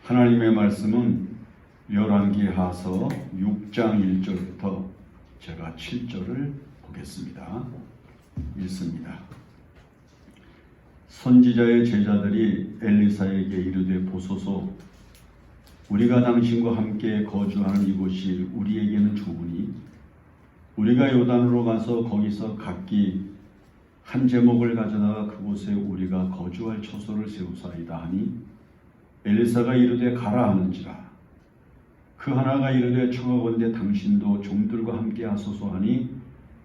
하나님의 말씀은 열왕기하서 6장 1절부터 제가 7절을 보겠습니다. 읽습니다. 선지자의 제자들이 엘리사에게 이르되 보소서, 우리가 당신과 함께 거주하는 이곳이 우리에게는 좋으니 우리가 요단으로 가서 거기서 각기 한 제목을 가져다가 그곳에 우리가 거주할 처소를 세우사이다 하니, 엘리사가 이르되 가라 하는지라. 그 하나가 이르되 청하건대 당신도 종들과 함께 하소서 하니,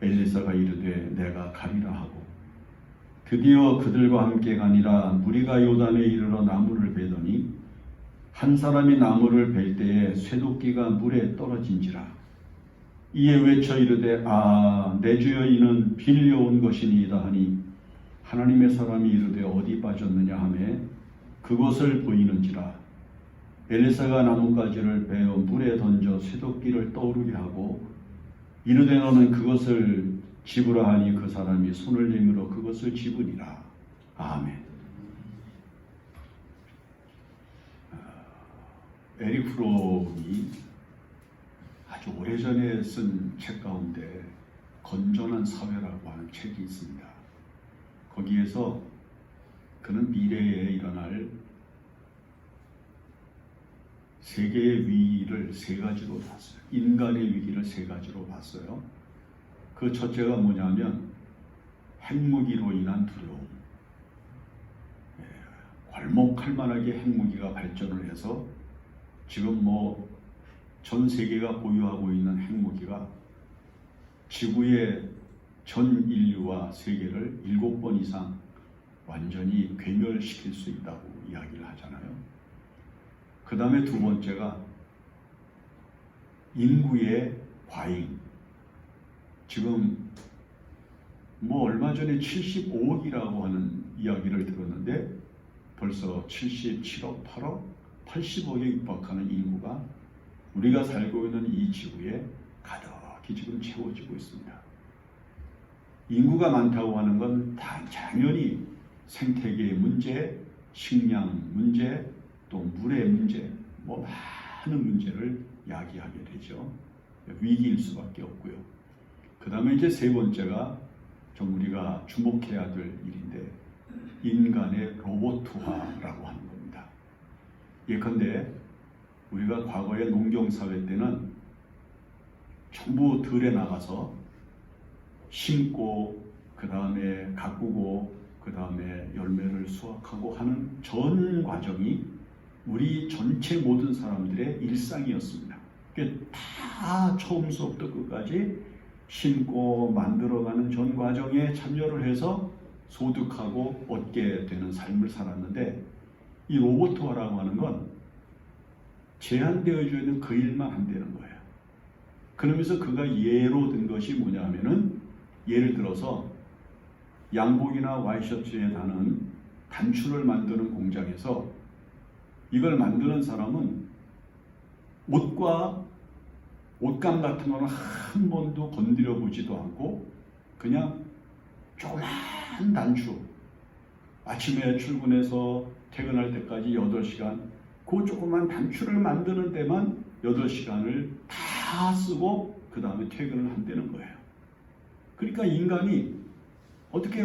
엘리사가 이르되 내가 가리라 하고 드디어 그들과 함께 가니라. 무리가 요단에 이르러 나무를 베더니 한 사람이 나무를 벨 때에 쇠도끼가 물에 떨어진지라. 이에 외쳐 이르되 아, 내 주여, 이는 빌려온 것이니이다 하니, 하나님의 사람이 이르되 어디 빠졌느냐 하매 그것을 보이는지라. 엘리사가 나뭇가지를 베어 물에 던져 쇠도끼를 떠오르게 하고 이르되 너는 그것을 집으라 하니, 그 사람이 손을 내밀어 그것을 집으니라. 아멘. 에릭 프롬이 아주 오래전에 쓴 책 가운데 건전한 사회라고 하는 책이 있습니다. 거기에서 그는 미래에 일어날 세계의 위기를 세 가지로 봤어요. 인간의 위기를 세 가지로 봤어요. 그 첫째가 뭐냐면 핵무기로 인한 두려움. 괄목할 만하게 핵무기가 발전을 해서 지금 전 세계가 보유하고 있는 핵무기가 지구의 전 인류와 세계를 7번 이상 완전히 괴멸시킬 수 있다고 이야기를 하잖아요. 그 다음에 두 번째가 인구의 과잉. 지금 얼마 전에 75억이라고 하는 이야기를 들었는데 벌써 77억, 8억, 80억에 육박하는 인구가 우리가 살고 있는 이 지구에 가득히 지금 채워지고 있습니다. 인구가 많다고 하는 건 당연히 생태계의 문제, 식량 문제, 또 물의 문제, 많은 문제를 야기하게 되죠. 위기일 수밖에 없고요. 그 다음에 이제 세 번째가 좀 우리가 주목해야 될 일인데, 인간의 로봇화라고 하는 겁니다. 예컨대 우리가 과거의 농경사회 때는 전부 들에 나가서 심고, 그 다음에 가꾸고, 그 다음에 열매를 수확하고 하는 전 과정이 우리 전체 모든 사람들의 일상이었습니다. 다 처음부터 끝까지 심고 만들어가는 전 과정에 참여를 해서 소득하고 얻게 되는 삶을 살았는데, 이 로봇화라고 하는 건 제한되어 있는 그 일만 한다는 거예요. 그러면서 그가 예로 든 것이 뭐냐 하면은, 예를 들어서 양복이나 와이셔츠에 다는 단추를 만드는 공장에서 이걸 만드는 사람은 옷감 같은 거는 한 번도 건드려 보지도 않고 그냥 조그만 단추, 아침에 출근해서 퇴근할 때까지 8시간 그 조그만 단추를 만드는 데만 8시간을 다 쓰고 그 다음에 퇴근을 한다는 거예요. 그러니까 인간이 어떻게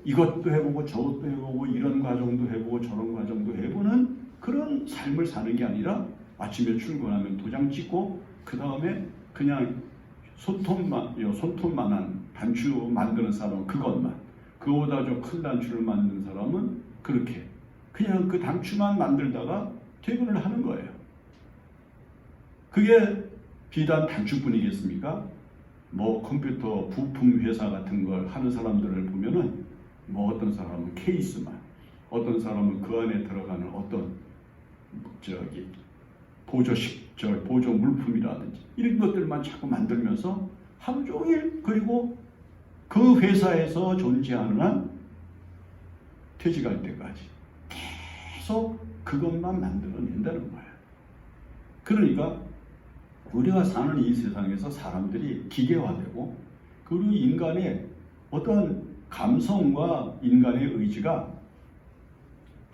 이것도 해보고 저것도 해보고 이런 과정도 해보고 저런 과정도 해보는 그런 삶을 사는 게 아니라, 아침에 출근하면 도장 찍고 그 다음에 그냥 손톱만한 단추 만드는 사람은 그것만, 그거보다 좀 큰 단추를 만드는 사람은 그렇게 그냥 그 단추만 만들다가 퇴근을 하는 거예요. 그게 비단 단추뿐이겠습니까? 컴퓨터 부품 회사 같은 걸 하는 사람들을 보면은 어떤 사람은 케이스만, 어떤 사람은 그 안에 들어가는 어떤 보조 물품이라든지 이런 것들만 자꾸 만들면서 하루 종일, 그리고 그 회사에서 존재하는 한 퇴직할 때까지 계속 그것만 만들어낸다는 거예요. 그러니까 우리가 사는 이 세상에서 사람들이 기계화되고, 그리고 인간의 어떤 감성과 인간의 의지가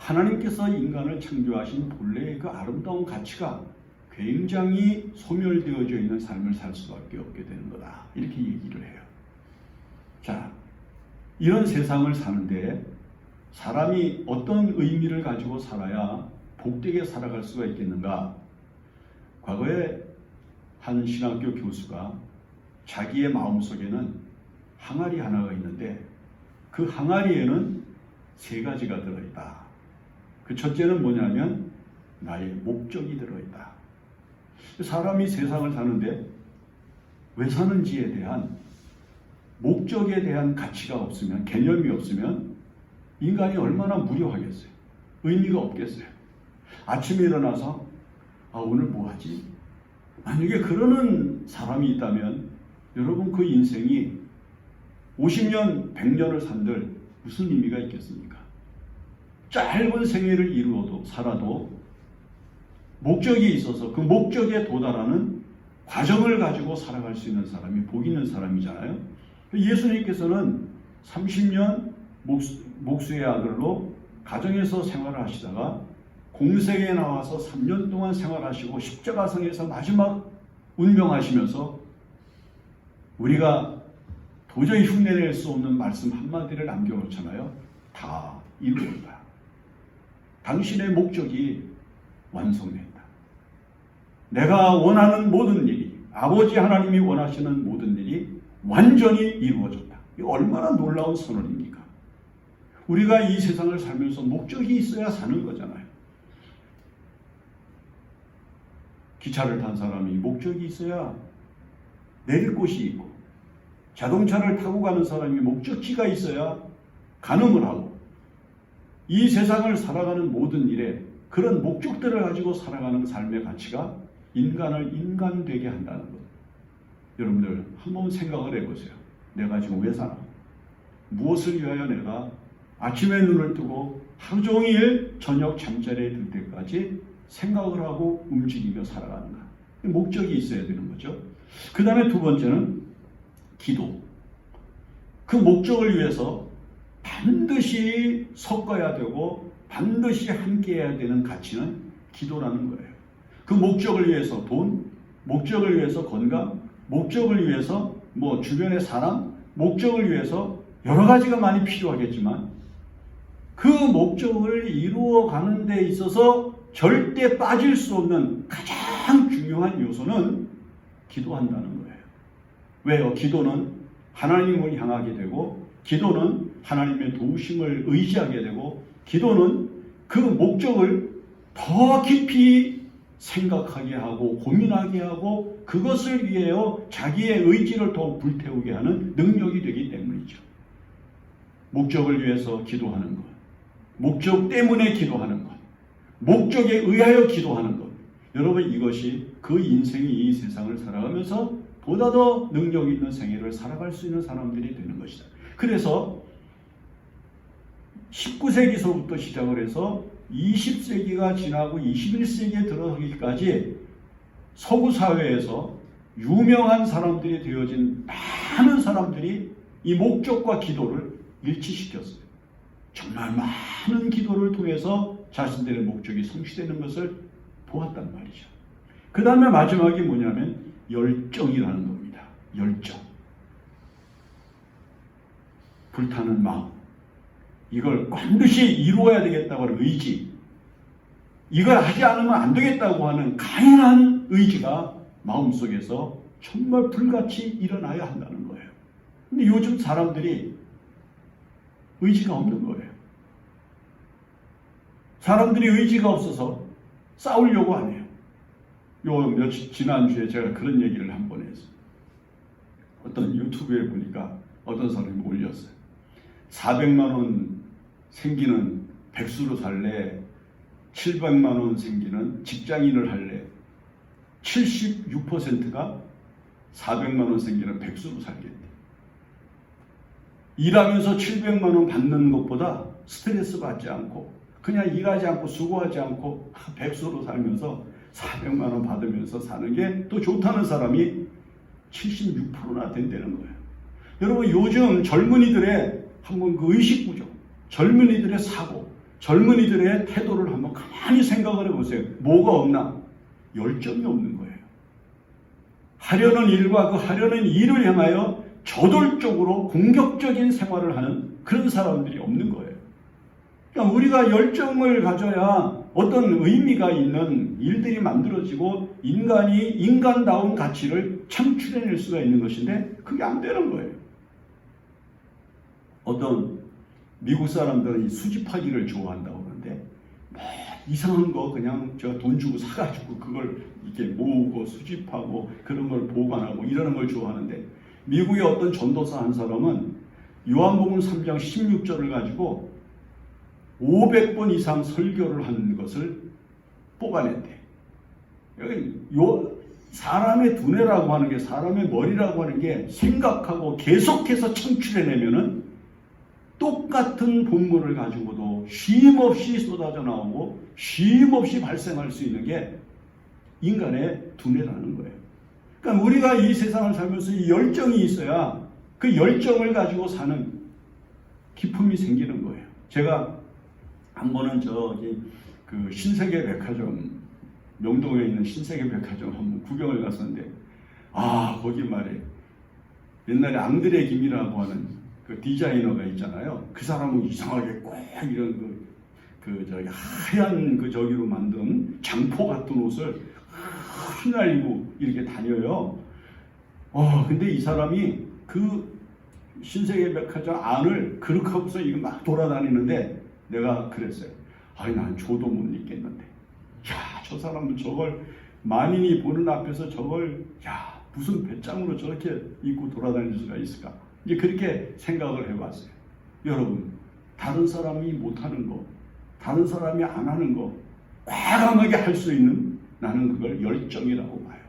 하나님께서 인간을 창조하신 본래의 그 아름다운 가치가 굉장히 소멸되어져 있는 삶을 살 수밖에 없게 되는 거다. 이렇게 얘기를 해요. 자, 이런 세상을 사는데 사람이 어떤 의미를 가지고 살아야 복되게 살아갈 수가 있겠는가? 과거에 한 신학교 교수가 자기의 마음속에는 항아리 하나가 있는데 그 항아리에는 3가지가 들어있다. 그 첫째는 뭐냐면 나의 목적이 들어있다. 사람이 세상을 사는데 왜 사는지에 대한 목적에 대한 가치가 없으면, 개념이 없으면 인간이 얼마나 무료하겠어요. 의미가 없겠어요. 아침에 일어나서 오늘 뭐 하지? 만약에 그러는 사람이 있다면 여러분 그 인생이 50년, 100년을 산들 무슨 의미가 있겠습니까? 짧은 생애를 살아도 목적이 있어서 그 목적에 도달하는 과정을 가지고 살아갈 수 있는 사람이 복 있는 사람이잖아요. 예수님께서는 30년 목수의 아들로 가정에서 생활을 하시다가 공생에 나와서 3년 동안 생활하시고 십자가상에서 마지막 운명하시면서 우리가 도저히 흉내낼 수 없는 말씀 한마디를 남겨놓잖아요. 다 이루었다. 당신의 목적이 완성된다. 내가 원하는 모든 일이, 아버지 하나님이 원하시는 모든 일이 완전히 이루어졌다. 이거 얼마나 놀라운 선언입니까? 우리가 이 세상을 살면서 목적이 있어야 사는 거잖아요. 기차를 탄 사람이 목적이 있어야 내릴 곳이 있고, 자동차를 타고 가는 사람이 목적지가 있어야 가늠을 하고, 이 세상을 살아가는 모든 일에 그런 목적들을 가지고 살아가는 삶의 가치가 인간을 인간되게 한다는 것. 여러분들 한번 생각을 해보세요. 내가 지금 왜 사나? 무엇을 위하여 내가 아침에 눈을 뜨고 하루 종일 저녁 잠자리에 들 때까지 생각을 하고 움직이며 살아가는가? 목적이 있어야 되는 거죠. 그 다음에 2번째는 기도. 그 목적을 위해서 반드시 섞어야 되고 반드시 함께해야 되는 가치는 기도라는 거예요. 그 목적을 위해서 돈, 목적을 위해서 건강, 목적을 위해서 주변의 사람, 목적을 위해서 여러 가지가 많이 필요하겠지만 그 목적을 이루어가는 데 있어서 절대 빠질 수 없는 가장 중요한 요소는 기도한다는 거예요. 왜요? 기도는 하나님을 향하게 되고, 기도는 하나님의 도우심을 의지하게 되고, 기도는 그 목적을 더 깊이 생각하게 하고 고민하게 하고 그것을 위하여 자기의 의지를 더욱 불태우게 하는 능력이 되기 때문이죠. 목적을 위해서 기도하는 것, 목적 때문에 기도하는 것, 목적에 의하여 기도하는 것. 여러분, 이것이 그 인생이 이 세상을 살아가면서 보다 더 능력 있는 생애를 살아갈 수 있는 사람들이 되는 것이다. 그래서 19세기서부터 시작을 해서 20세기가 지나고 21세기에 들어서기까지 서구 사회에서 유명한 사람들이 되어진 많은 사람들이 이 목적과 기도를 일치시켰어요. 정말 많은 기도를 통해서 자신들의 목적이 성취되는 것을 보았단 말이죠. 그 다음에 마지막이 뭐냐면 열정이라는 겁니다. 열정. 불타는 마음. 이걸 반드시 이루어야 되겠다고 하는 의지, 이걸 하지 않으면 안 되겠다고 하는 강인한 의지가 마음속에서 정말 불같이 일어나야 한다는 거예요. 근데 요즘 사람들이 의지가 없는 거예요. 사람들이 의지가 없어서 싸우려고 안 해요. 지난주에 제가 그런 얘기를 한 번 했어요. 어떤 유튜브에 보니까 어떤 사람이 올렸어요. 400만 원 생기는 백수로 살래, 700만 원 생기는 직장인을 할래. 76%가 400만 원 생기는 백수로 살겠대. 일하면서 700만 원 받는 것보다 스트레스 받지 않고 그냥 일하지 않고 수고하지 않고 백수로 살면서 400만 원 받으면서 사는 게 또 좋다는 사람이 76%나 된다는 거예요. 여러분, 요즘 젊은이들의 한번 그 의식 구조, 젊은이들의 사고, 젊은이들의 태도를 한번 가만히 생각을 해보세요. 뭐가 없나? 열정이 없는 거예요. 하려는 일과 그 하려는 일을 향하여 저돌적으로 공격적인 생활을 하는 그런 사람들이 없는 거예요. 그러니까 우리가 열정을 가져야 어떤 의미가 있는 일들이 만들어지고 인간이 인간다운 가치를 창출해낼 수가 있는 것인데 그게 안 되는 거예요. 어떤 미국 사람들은 이 수집하기를 좋아한다고 하는데 뭐 이상한 거 그냥 제가 돈 주고 사가지고 그걸 이렇게 모으고 수집하고 그런 걸 보관하고 이러는 걸 좋아하는데 미국의 어떤 전도사 한 사람은 요한복음 3장 16절을 가지고 500번 이상 설교를 한 것을 뽑아냈대. 여기 사람의 두뇌라고 하는 게 사람의 머리라고 하는 게 생각하고 계속해서 창출해내면은 똑같은 본문을 가지고도 쉼없이 쏟아져 나오고 쉼없이 발생할 수 있는 게 인간의 두뇌라는 거예요. 그러니까 우리가 이 세상을 살면서 이 열정이 있어야 그 열정을 가지고 사는 기쁨이 생기는 거예요. 제가 한 번은 저기 그 신세계 백화점 명동에 있는 신세계 백화점 한번 구경을 갔었는데 거기 말이에요. 옛날에 앙드레 김이라고 하는 그 디자이너가 있잖아요. 그 사람은 이상하게 꼭 이런 저기 하얀 저기로 만든 장포 같은 옷을 휘날리고 이렇게 다녀요. 근데 이 사람이 그 신세계 백화점 안을 그렇게 하고서 이거 막 돌아다니는데 내가 그랬어요. 난 저도 못 읽겠는데. 저 사람은 저걸 만인이 보는 앞에서 저걸 무슨 배짱으로 저렇게 입고 돌아다닐 수가 있을까? 이제 그렇게 생각을 해봤어요. 여러분, 다른 사람이 못하는 거, 다른 사람이 안 하는 거 과감하게 할 수 있는 나는 그걸 열정이라고 봐요.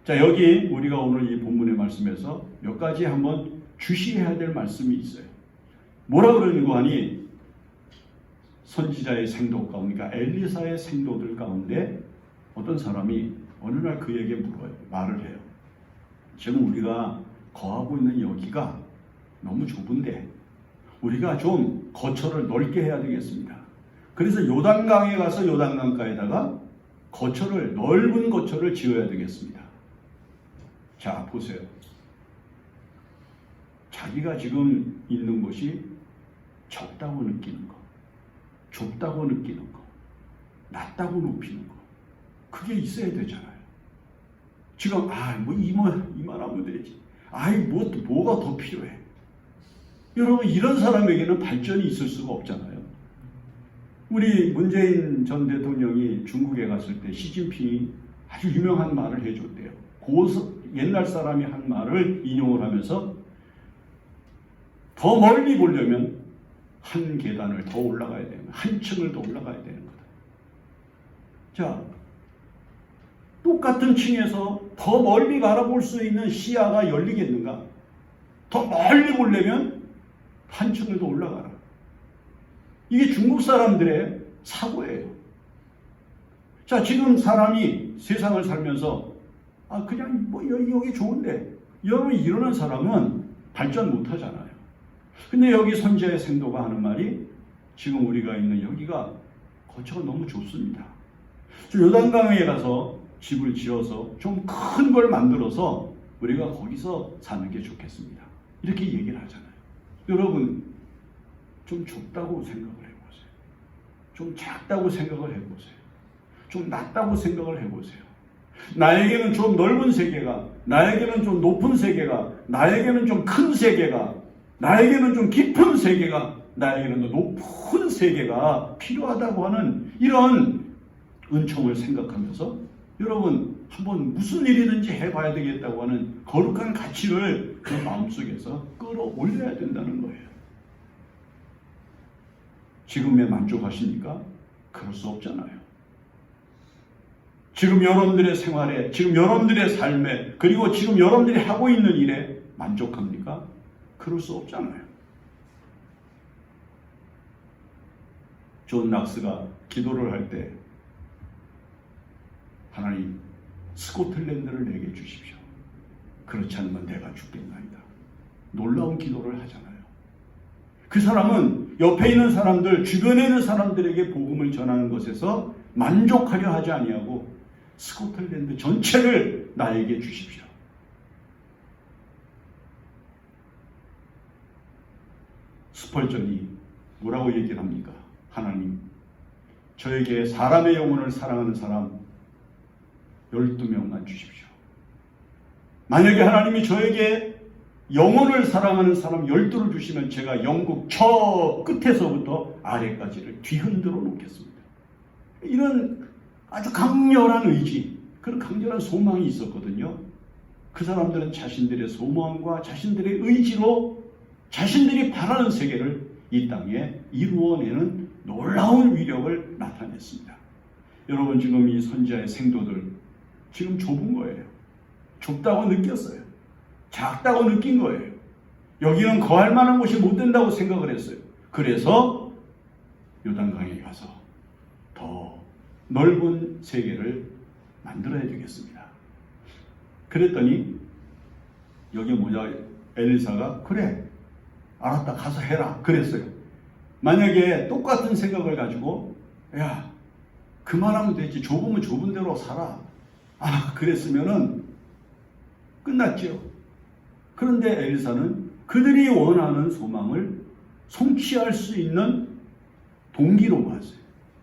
자, 여기 우리가 오늘 이 본문의 말씀에서 몇 가지 한번 주시해야 될 말씀이 있어요. 뭐라 그러는고 하니 선지자의 생도 가운데, 그러니까 엘리사의 생도들 가운데 어떤 사람이 어느 날 그에게 물어요. 말을 해요. 지금 우리가 거하고 있는 여기가 너무 좁은데 우리가 좀 거처를 넓게 해야 되겠습니다. 그래서 요단강에 가서 요단강가에다가 넓은 거처를 지어야 되겠습니다. 자, 보세요. 자기가 지금 있는 곳이 적다고 느끼는 거, 좁다고 느끼는 거, 낮다고 높이는 거, 그게 있어야 되잖아요. 지금 뭐 이만하면 되지. 뭐가 더 필요해. 여러분, 이런 사람에게는 발전이 있을 수가 없잖아요. 우리 문재인 전 대통령이 중국에 갔을 때 시진핑이 아주 유명한 말을 해줬대요. 옛날 사람이 한 말을 인용을 하면서 더 멀리 보려면 한 계단을 더 올라가야 되는 거다. 한 층을 더 올라가야 되는 거다. 자, 똑같은 층에서 더 멀리 바라볼 수 있는 시야가 열리겠는가? 더 멀리 보려면 한 층을 더 올라가라. 이게 중국 사람들의 사고예요. 자, 지금 사람이 세상을 살면서 그냥 여기 좋은데 여러분 이러는 사람은 발전 못 하잖아요. 근데 여기 선지자의 생도가 하는 말이 지금 우리가 있는 여기가 거처가 너무 좁습니다. 요단강에 가서 집을 지어서 좀 큰 걸 만들어서 우리가 거기서 사는 게 좋겠습니다. 이렇게 얘기를 하잖아요. 여러분, 좀 좁다고 생각을 해보세요. 좀 작다고 생각을 해보세요. 좀 낮다고 생각을 해보세요. 나에게는 좀 넓은 세계가, 나에게는 좀 높은 세계가, 나에게는 좀 큰 세계가, 나에게는 좀 깊은 세계가, 나에게는 더 높은 세계가 필요하다고 하는 이런 은총을 생각하면서 여러분 한번 무슨 일이든지 해봐야 되겠다고 하는 거룩한 가치를 그 마음속에서 끌어올려야 된다는 거예요. 지금에 만족하십니까? 그럴 수 없잖아요. 지금 여러분들의 생활에, 지금 여러분들의 삶에, 그리고 지금 여러분들이 하고 있는 일에 만족합니까? 그럴 수 없잖아요. 존 낙스가 기도를 할 때 하나님, 스코틀랜드를 내게 주십시오. 그렇지 않으면 내가 죽겠나이다. 놀라운 기도를 하잖아요. 그 사람은 옆에 있는 사람들, 주변에 있는 사람들에게 복음을 전하는 것에서 만족하려 하지 아니하고 스코틀랜드 전체를 나에게 주십시오. 스펄전이 뭐라고 얘기를 합니까? 하나님, 저에게 사람의 영혼을 사랑하는 사람 12명만 주십시오. 만약에 하나님이 저에게 영혼을 사랑하는 사람 12를 주시면 제가 영국 저 끝에서부터 아래까지를 뒤흔들어 놓겠습니다. 이런 아주 강렬한 의지, 그런 강렬한 소망이 있었거든요. 그 사람들은 자신들의 소망과 자신들의 의지로 자신들이 바라는 세계를 이 땅에 이루어내는 놀라운 위력을 나타냈습니다. 여러분, 지금 이 선지자의 생도들 지금 좁은 거예요. 좁다고 느꼈어요. 작다고 느낀 거예요. 여기는 거할 만한 곳이 못 된다고 생각을 했어요. 그래서 요단강에 가서 더 넓은 세계를 만들어야 되겠습니다. 그랬더니 여기 뭐냐, 엘리사가 그래 알았다 가서 해라 그랬어요. 만약에 똑같은 생각을 가지고 야 그만하면 되지, 좁으면 좁은 대로 살아, 그랬으면은 끝났죠. 그런데 엘리사는 그들이 원하는 소망을 성취할 수 있는 동기로 봤어요.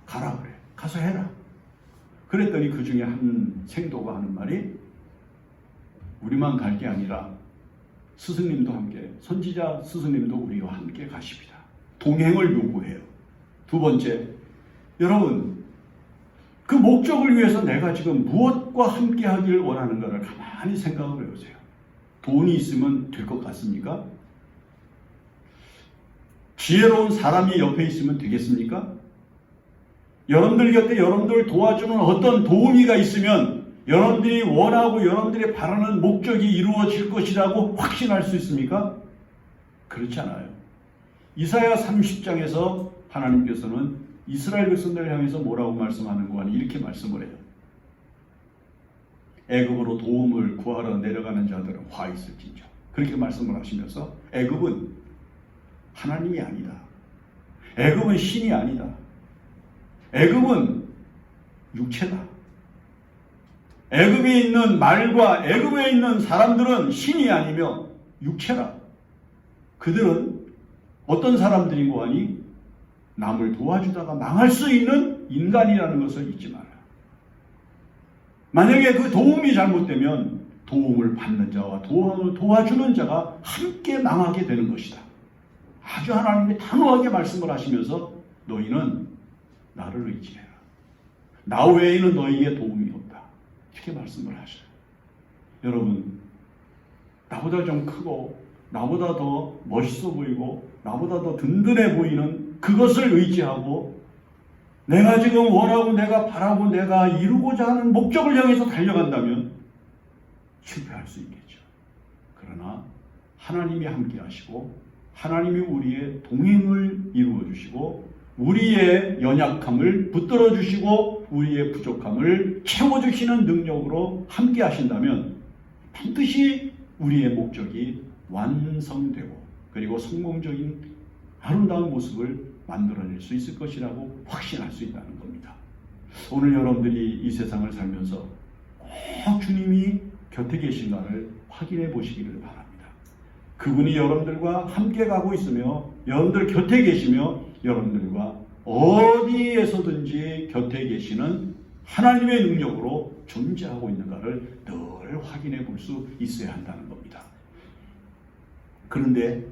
가라 그래, 가서 해라. 그랬더니 그 중에 한 생도가 하는 말이 우리만 갈 게 아니라 스승님도 함께, 선지자 스승님도 우리와 함께 가십니다. 동행을 요구해요. 두 번째, 여러분 그 목적을 위해서 내가 지금 무엇과 함께 하길 원하는가를 가만히 생각을 해보세요. 돈이 있으면 될 것 같습니까? 지혜로운 사람이 옆에 있으면 되겠습니까? 여러분들 곁에 여러분들을 도와주는 어떤 도우미가 있으면 여러분들이 원하고 여러분들이 바라는 목적이 이루어질 것이라고 확신할 수 있습니까? 그렇지 않아요. 이사야 30장에서 하나님께서는 이스라엘 백성들을 향해서 뭐라고 말씀하는가 하니 이렇게 말씀을 해요. 애굽으로 도움을 구하러 내려가는 자들은 화 있을진저. 그렇게 말씀을 하시면서 애굽은 하나님이 아니다. 애굽은 신이 아니다. 애굽은 육체다. 애굽에 있는 말과 애굽에 있는 사람들은 신이 아니며 육체라. 그들은 어떤 사람들이고 하니 남을 도와주다가 망할 수 있는 인간이라는 것을 잊지 마라. 만약에 그 도움이 잘못되면 도움을 받는 자와 도움을 도와주는 자가 함께 망하게 되는 것이다. 아주 하나님이 단호하게 말씀을 하시면서 너희는 나를 의지해라. 나 외에는 너희에게 도움이 없다. 이렇게 말씀을 하셔요. 여러분, 나보다 좀 크고 나보다 더 멋있어 보이고 나보다 더 든든해 보이는 그것을 의지하고 내가 지금 원하고 내가 바라고 내가 이루고자 하는 목적을 향해서 달려간다면 실패할 수 있겠죠. 그러나 하나님이 함께 하시고 하나님이 우리의 동행을 이루어 주시고 우리의 연약함을 붙들어 주시고 우리의 부족함을 채워주시는 능력으로 함께 하신다면 반드시 우리의 목적이 완성되고 그리고 성공적인 아름다운 모습을 만들어낼 수 있을 것이라고 확신할 수 있다는 겁니다. 오늘 여러분들이 이 세상을 살면서 꼭 주님이 곁에 계신가를 확인해 보시기를 바랍니다. 그분이 여러분들과 함께 가고 있으며 여러분들 곁에 계시며 여러분들과 어디에서든지 곁에 계시는 하나님의 능력으로 존재하고 있는가를 늘 확인해 볼 수 있어야 한다는 겁니다. 그런데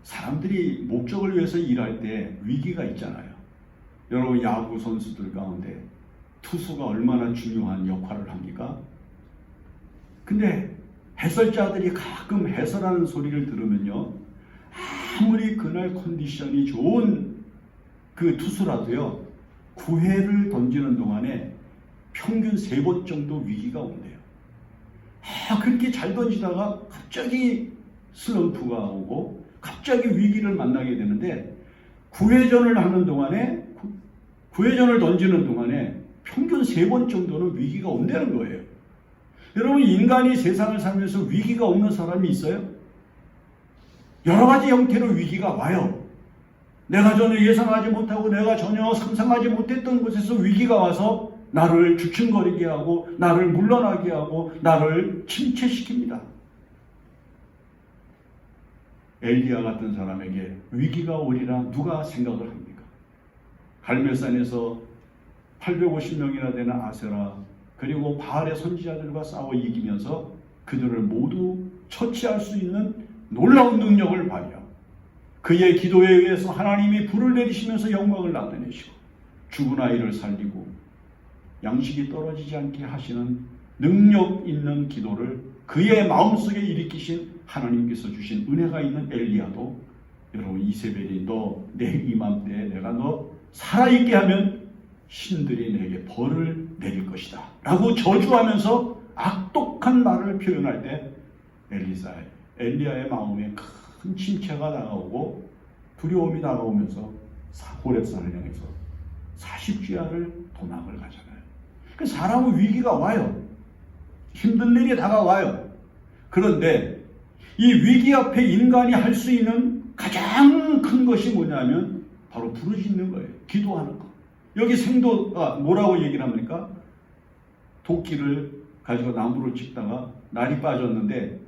사람들이 목적을 위해서 일할 때 위기가 있잖아요. 여러분 야구 선수들 가운데 투수가 얼마나 중요한 역할을 합니까? 근데 해설자들이 가끔 해설하는 소리를 들으면요, 아무리 그날 컨디션이 좋은 그 투수라도요 9회를 던지는 동안에 평균 3번 정도 위기가 온대요. 그렇게 잘 던지다가 갑자기 슬럼프가 오고 갑자기 위기를 만나게 되는데 9회전을 하는 동안에 9회전을 던지는 동안에 평균 3번 정도는 위기가 온다는 거예요. 여러분 인간이 세상을 살면서 위기가 없는 사람이 있어요? 여러 가지 형태로 위기가 와요. 내가 전혀 예상하지 못하고 내가 전혀 상상하지 못했던 곳에서 위기가 와서 나를 주춤거리게 하고 나를 물러나게 하고 나를 침체시킵니다. 엘리야 같은 사람에게 위기가 오리라 누가 생각을 합니까? 갈멜산에서 850명이나 되는 아세라 그리고 바알의 선지자들과 싸워 이기면서 그들을 모두 처치할 수 있는 놀라운 능력을 발휘하고 그의 기도에 의해서 하나님이 불을 내리시면서 영광을 나타내시고 죽은 아이를 살리고 양식이 떨어지지 않게 하시는 능력 있는 기도를 그의 마음속에 일으키신 하나님께서 주신 은혜가 있는 엘리야도 여러분 이세벨이 너 내 이맘때에 내가 너 살아있게 하면 신들이 내게 벌을 내릴 것이다 라고 저주하면서 악독한 말을 표현할 때 엘리야의 마음에 큰 침체가 다가오고 두려움이 다가오면서 호렙산을 향해서 40주야를 도망을 가잖아요. 그 사람은 위기가 와요. 힘든 일이 다가와요. 그런데 이 위기 앞에 인간이 할 수 있는 가장 큰 것이 뭐냐면 바로 부르짖는 거예요. 기도하는 거. 여기 생도가 뭐라고 얘기를 합니까? 도끼를 가지고 나무를 찍다가 날이 빠졌는데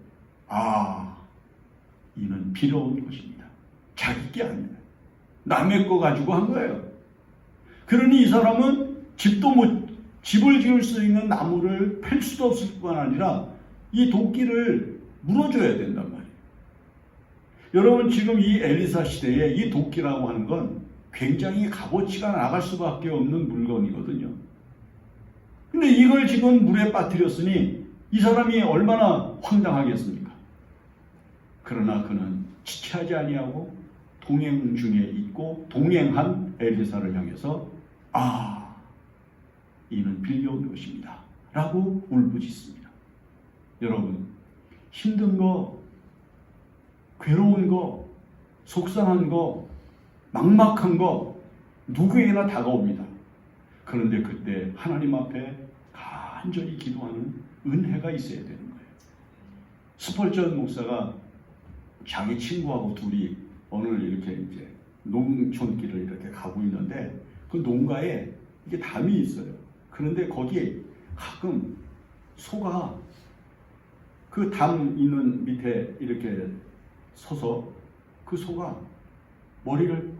이는 빌어온 것입니다. 자기 게 아니에요. 남의 거 가지고 한 거예요. 그러니 이 사람은 집을 지을 수 있는 나무를 펼 수도 없을 뿐 아니라 이 도끼를 물어줘야 된단 말이에요. 여러분 지금 이 엘리사 시대에 이 도끼라고 하는 건 굉장히 값어치가 나갈 수밖에 없는 물건이거든요. 근데 이걸 지금 물에 빠뜨렸으니 이 사람이 얼마나 황당하겠습니까? 그러나 그는 지체하지 아니하고 동행 중에 있고 동행한 엘리사를 향해서 이는 빌려온 것입니다 라고 울부짖습니다. 여러분 힘든 거, 괴로운 거, 속상한 거, 막막한 거 누구에게나 다가옵니다. 그런데 그때 하나님 앞에 간절히 기도하는 은혜가 있어야 되는 거예요. 스펄전 목사가 자기 친구하고 둘이 오늘 이렇게 이제 농촌길을 이렇게 가고 있는데 그 농가에 이게 담이 있어요. 그런데 거기에 가끔 소가 그 담 있는 밑에 이렇게 서서 그 소가 머리를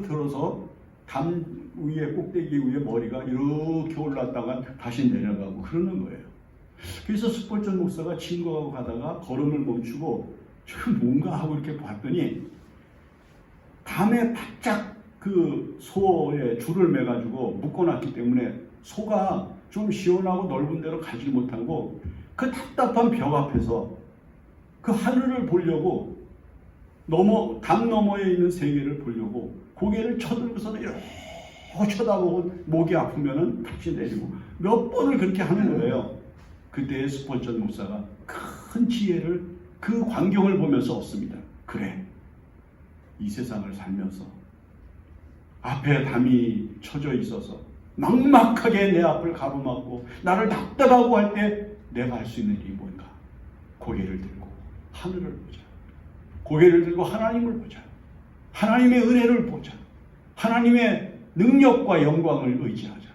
들어서 담 위에 꼭대기 위에 머리가 이렇게 올랐다가 다시 내려가고 그러는 거예요. 그래서 스펄전 목사가 친구하고 가다가 걸음을 멈추고 저 뭔가 하고 이렇게 봤더니 담에 바짝 그 소에 줄을 매가지고 묶어놨기 때문에 소가 좀 시원하고 넓은 데로 가지 못하고 그 답답한 벽 앞에서 그 하늘을 보려고 담 너머에 있는 세계를 보려고 고개를 쳐들고서는 이렇게 쳐다보고 목이 아프면은 다시 내리고 몇 번을 그렇게 하는 거예요. 그때 스펄전 목사가 큰 지혜를 그 광경을 보면서 얻습니다. 그래, 이 세상을 살면서 앞에 담이 쳐져 있어서 막막하게 내 앞을 가로막고 나를 답답하고 할 때 내가 할 수 있는 일이 뭔가? 고개를 들고 하늘을 보자. 고개를 들고 하나님을 보자. 하나님의 은혜를 보자. 하나님의 능력과 영광을 의지하자.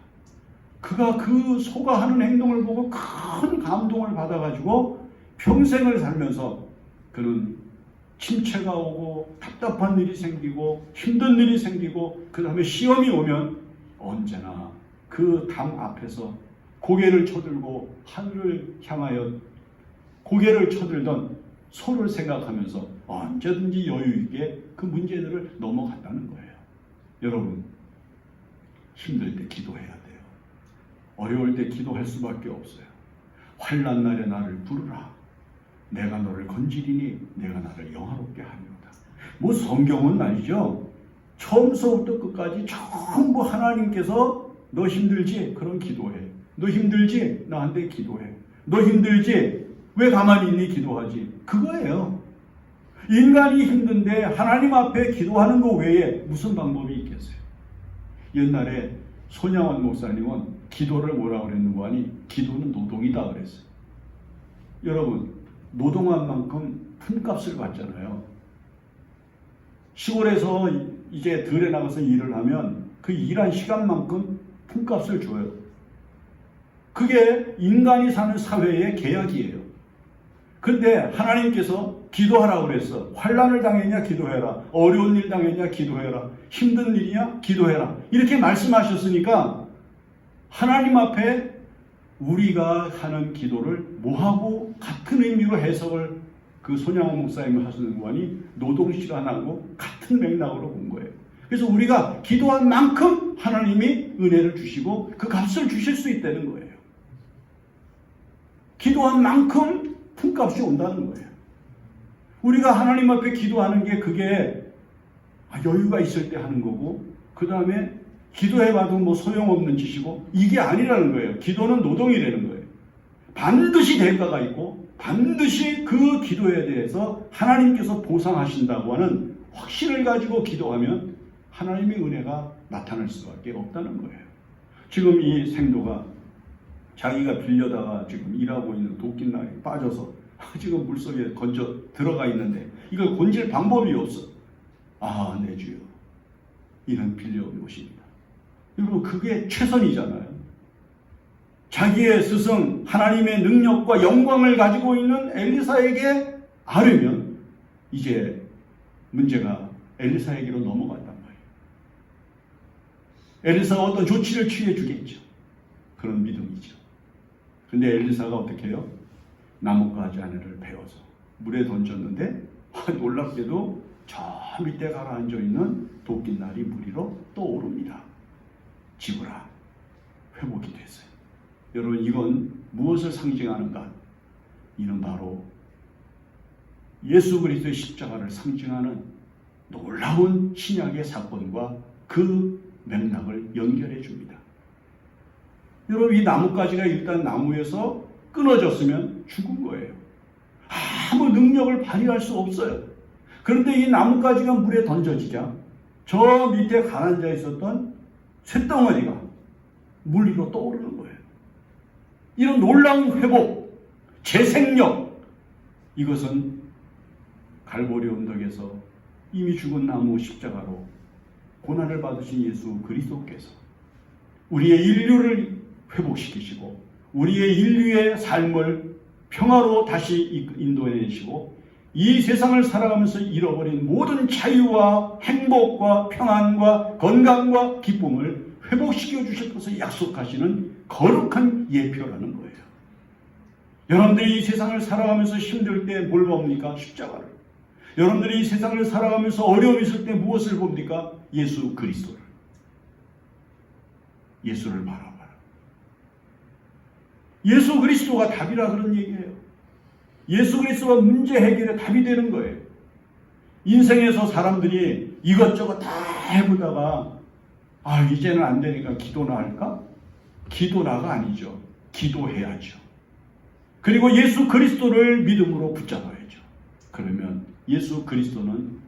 그가 그 소가 하는 행동을 보고 큰 감동을 받아가지고 평생을 살면서 그는 침체가 오고 답답한 일이 생기고 힘든 일이 생기고 그 다음에 시험이 오면 언제나 그 담 앞에서 고개를 쳐들고 하늘을 향하여 고개를 쳐들던 소를 생각하면서 언제든지 여유 있게 그 문제들을 넘어갔다는 거예요. 여러분 힘들 때 기도해야 돼요. 어려울 때 기도할 수밖에 없어요. 환난 날에 나를 부르라. 내가 너를 건지리니 내가 나를 영화롭게 하리로다. 뭐 성경은 말이죠. 처음서부터 끝까지 전부 하나님께서 너 힘들지? 그럼 기도해. 너 힘들지? 나한테 기도해. 너 힘들지? 왜 가만히 있니? 기도하지. 그거예요. 인간이 힘든데 하나님 앞에 기도하는 것 외에 무슨 방법이 있겠어요? 옛날에 손양원 목사님은 기도를 뭐라고 그랬는고 하니 기도는 노동이다 그랬어요. 여러분 노동한 만큼 품값을 받잖아요. 시골에서 이제 들에 나가서 일을 하면 그 일한 시간만큼 품값을 줘요. 그게 인간이 사는 사회의 계약이에요. 근데 하나님께서 기도하라고 그랬어. 환난을 당했냐 기도해라. 어려운 일 당했냐 기도해라. 힘든 일이냐 기도해라. 이렇게 말씀하셨으니까 하나님 앞에 우리가 하는 기도를 뭐하고 같은 의미로 해석을 그 손양호 목사님이 하시는 거니 노동시간하고 같은 맥락으로 본 거예요. 그래서 우리가 기도한 만큼 하나님이 은혜를 주시고 그 값을 주실 수 있다는 거예요. 기도한 만큼 품값이 온다는 거예요. 우리가 하나님 앞에 기도하는 게 그게 여유가 있을 때 하는 거고 그 다음에 기도해봐도 뭐 소용없는 짓이고 이게 아니라는 거예요. 기도는 노동이라는 거예요. 반드시 대가가 있고 반드시 그 기도에 대해서 하나님께서 보상하신다고 하는 확신을 가지고 기도하면 하나님의 은혜가 나타날 수밖에 없다는 거예요. 지금 이 생도가 자기가 빌려다가 지금 일하고 있는 도끼날에 빠져서 지금 물속에 건져 들어가 있는데 이걸 건질 방법이 없어. 아, 내 주여, 이는 빌려온 것입니다. 여러분, 그게 최선이잖아요. 자기의 스승 하나님의 능력과 영광을 가지고 있는 엘리사에게 아뢰면 이제 문제가 엘리사에게로 넘어간단 말이에요. 엘리사가 어떤 조치를 취해 주겠죠. 그런 믿음이죠. 근데 엘리사가 어떻게 해요? 나뭇가지 하나를 베어서 물에 던졌는데 놀랍게도 저 밑에 가라앉아 있는 도끼날이 물 위로 떠오릅니다. 지구라, 회복이 됐어요. 여러분, 이건 무엇을 상징하는가? 이는 바로 예수 그리스도의 십자가를 상징하는 놀라운 신약의 사건과 그 맥락을 연결해 줍니다. 여러분, 이 나뭇가지가 일단 나무에서 끊어졌으면 죽은 거예요. 아무 능력을 발휘할 수 없어요. 그런데 이 나뭇가지가 물에 던져지자 저 밑에 가라앉아 있었던 쇳덩어리가 물 위로 떠오르는 거예요. 이런 놀라운 회복, 재생력, 이것은 갈보리 언덕에서 이미 죽은 나무 십자가로 고난을 받으신 예수 그리스도께서 우리의 인류를 회복시키시고 우리의 인류의 삶을 평화로 다시 인도해내시고 이 세상을 살아가면서 잃어버린 모든 자유와 행복과 평안과 건강과 기쁨을 회복시켜 주실 것을 약속하시는 거룩한 예표라는 거예요. 여러분들이 이 세상을 살아가면서 힘들 때 뭘 봅니까? 십자가를. 여러분들이 이 세상을 살아가면서 어려움이 있을 때 무엇을 봅니까? 예수 그리스도를. 예수를 바라봐라. 예수 그리스도가 답이라 그런 얘기예요. 예수 그리스도가 문제 해결의 답이 되는 거예요. 인생에서 사람들이 이것저것 다 해보다가 이제는 안 되니까 기도나 할까? 기도나가 아니죠. 기도해야죠. 그리고 예수 그리스도를 믿음으로 붙잡아야죠. 그러면 예수 그리스도는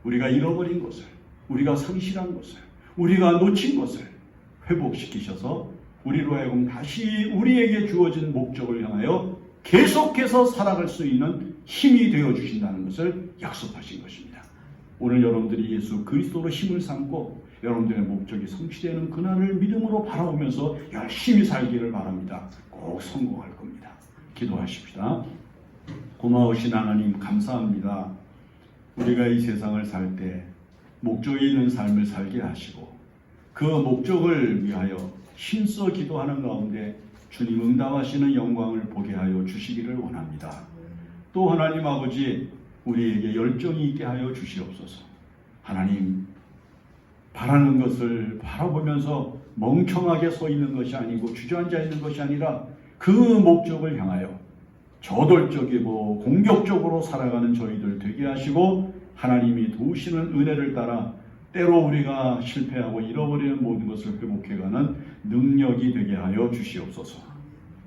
우리가 잃어버린 것을, 우리가 상실한 것을, 우리가 놓친 것을 회복시키셔서 우리로 하여금 다시 우리에게 주어진 목적을 향하여 계속해서 살아갈 수 있는 힘이 되어 주신다는 것을 약속하신 것입니다. 오늘 여러분들이 예수 그리스도로 힘을 삼고 여러분들의 목적이 성취되는 그날을 믿음으로 바라보면서 열심히 살기를 바랍니다. 꼭 성공할 겁니다. 기도하십시다. 고마우신 하나님, 감사합니다. 우리가 이 세상을 살 때 목적이 있는 삶을 살게 하시고 그 목적을 위하여 힘써 기도하는 가운데 주님 응답하시는 영광을 보게 하여 주시기를 원합니다. 또 하나님 아버지, 우리에게 열정이 있게 하여 주시옵소서. 하나님, 바라는 것을 바라보면서 멍청하게 서 있는 것이 아니고 주저앉아 있는 것이 아니라 그 목적을 향하여 저돌적이고 공격적으로 살아가는 저희들 되게 하시고 하나님이 도우시는 은혜를 따라 때로 우리가 실패하고 잃어버리는 모든 것을 회복해가는 능력이 되게 하여 주시옵소서.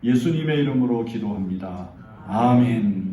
예수님의 이름으로 기도합니다. 아멘.